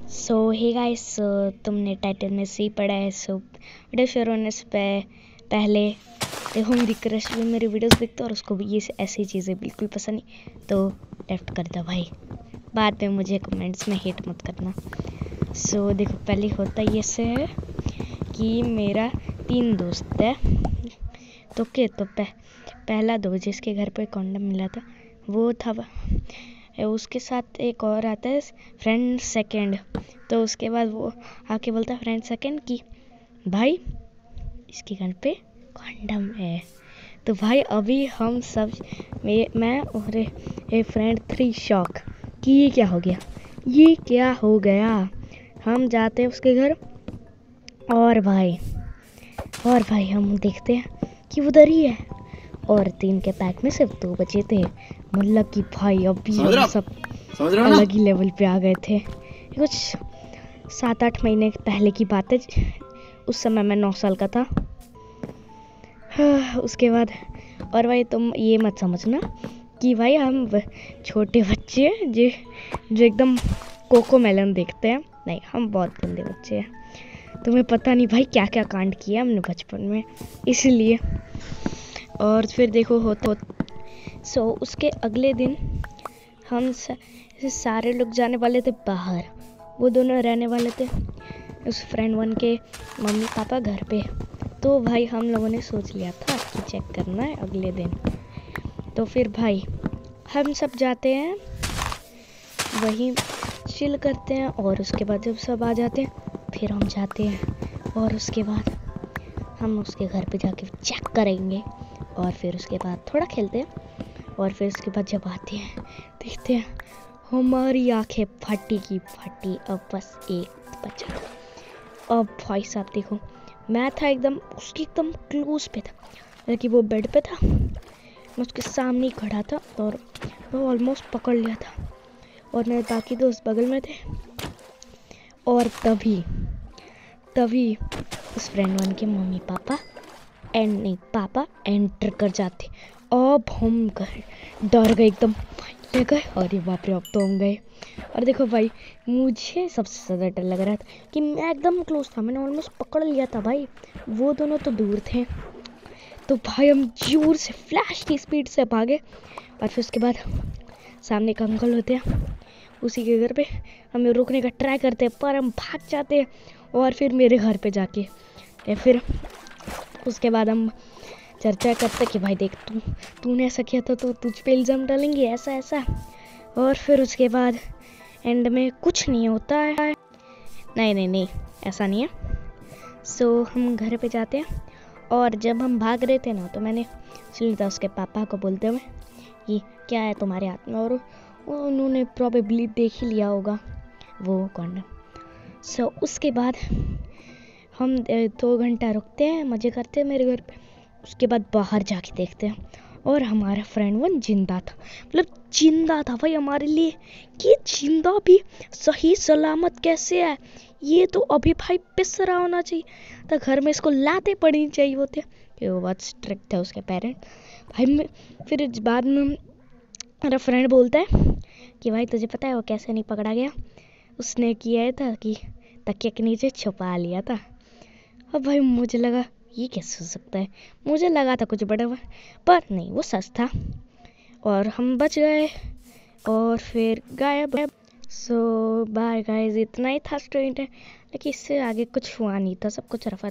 सो hey guys, तुमने title में सी पढ़ा है। सो वीडियो शुरू होने से पहले देखो, मेरी क्रश भी मेरी वीडियोस देखते और उसको भी ये ऐसी चीज़ें बिल्कुल पसंद नहीं, तो लेफ्ट कर दो भाई। बाद में मुझे कमेंट्स में हेट मत करना। सो देखो, पहले होता ये से है कि मेरा 3 दोस्त है। तो पहला दोस्त जिसके घर पे कॉन्डम मिला था वो था, उसके साथ एक और आता है फ्रेंड सेकंड। तो उसके बाद वो आके बोलता है फ्रेंड सेकंड कि भाई इसके घर पे कॉन्डम है। तो भाई अभी हम सब मैं और फ्रेंड 3 शॉक कि ये क्या हो गया। हम जाते हैं उसके घर और भाई हम देखते हैं कि उधर ही है और 3 के पैक में सिर्फ 2 बचे थे। मतलब कि भाई अभी हम सब अलग ही लेवल पे आ गए थे। कुछ 7-8 महीने पहले की बात है, उस समय मैं 9 साल का था। उसके बाद और भाई तुम ये मत समझना कि भाई हम छोटे बच्चे हैं जो एकदम कोको मेलन देखते हैं। नहीं, हम बहुत गंदे बच्चे हैं। तुम्हें पता नहीं भाई क्या क्या कांड किया हमने बचपन में, इसलिए। और फिर देखो सो उसके अगले दिन हम सारे लोग जाने वाले थे बाहर। वो दोनों रहने वाले थे उस फ्रेंड 1 के मम्मी पापा घर पे। तो भाई हम लोगों ने सोच लिया था कि चेक करना है अगले दिन। तो फिर भाई हम सब जाते हैं, वहीं चिल करते हैं और उसके बाद जब सब आ जाते हैं फिर हम जाते हैं और उसके बाद हम उसके घर पे जाके चेक करेंगे और फिर उसके बाद थोड़ा खेलते हैं और फिर उसके बाद जब आते हैं देखते हैं हमारी आंखें फटी की फटी। अब बस एक बचा। अब भाई साहब देखो, मैं था एकदम उसकी एकदम क्लोज पे था, क्योंकि वो बेड पे था, मैं उसके सामने ही खड़ा था और मैं ऑलमोस्ट पकड़ लिया था और मेरे बाकी दोस्त बगल में थे। और तभी उस फ्रेंड 1 के मम्मी पापा एंटर कर जाते। अब हम डर गए एकदम, ले गए अरे बाप रे, अब तो हम गए। और देखो भाई, मुझे सबसे ज़्यादा डर लग रहा था कि मैं एकदम क्लोज था, मैंने ऑलमोस्ट पकड़ लिया था भाई, वो दोनों तो दूर थे। तो भाई हम जोर से फ्लैश की स्पीड से भागे और फिर उसके बाद सामने एक अंकल होते हैं, उसी के घर पे हमें रोकने का ट्राई करते हैं पर हम भाग जाते हैं। और फिर मेरे घर पे जाके फिर उसके बाद हम चर्चा करते कि भाई देख, तूने ऐसा किया था तो तुझ पे इल्ज़ाम डालेंगे, ऐसा। और फिर उसके बाद एंड में कुछ नहीं होता है। नहीं, ऐसा नहीं है। सो हम घर पे जाते हैं और जब हम भाग रहे थे ना, तो मैंने सुन था उसके पापा को बोलते हुए कि क्या है तुम्हारे हाथ में, और उन्होंने प्रॉबेबली देख ही लिया होगा वो कॉन्डम। सो उसके बाद हम 2 घंटा रुकते हैं, मज़े करते हैं मेरे घर पे। उसके बाद बाहर जाके देखते हैं और हमारा फ्रेंड 1 जिंदा था। मतलब जिंदा था भाई हमारे लिए, कि जिंदा भी सही सलामत कैसे है। ये तो अभी भाई पिस रहा होना चाहिए तो घर में इसको लाते पड़नी चाहिए होते, कि वो बहुत स्ट्रिक्ट था उसके पेरेंट भाई। फिर बाद में मेरा फ्रेंड बोलता है कि भाई तुझे पता है वो कैसे नहीं पकड़ा गया, उसने किया था कि तकिया के नीचे छुपा लिया था। अब भाई मुझे लगा ये कैसे हो सकता है, मुझे लगा था कुछ बड़ा हुआ, पर नहीं, वो सच था और हम बच गए और फिर गायब। सो बाय गाइस, इतना ही था स्टोरी, लेकिन इससे आगे कुछ हुआ नहीं था, सब कुछ रफा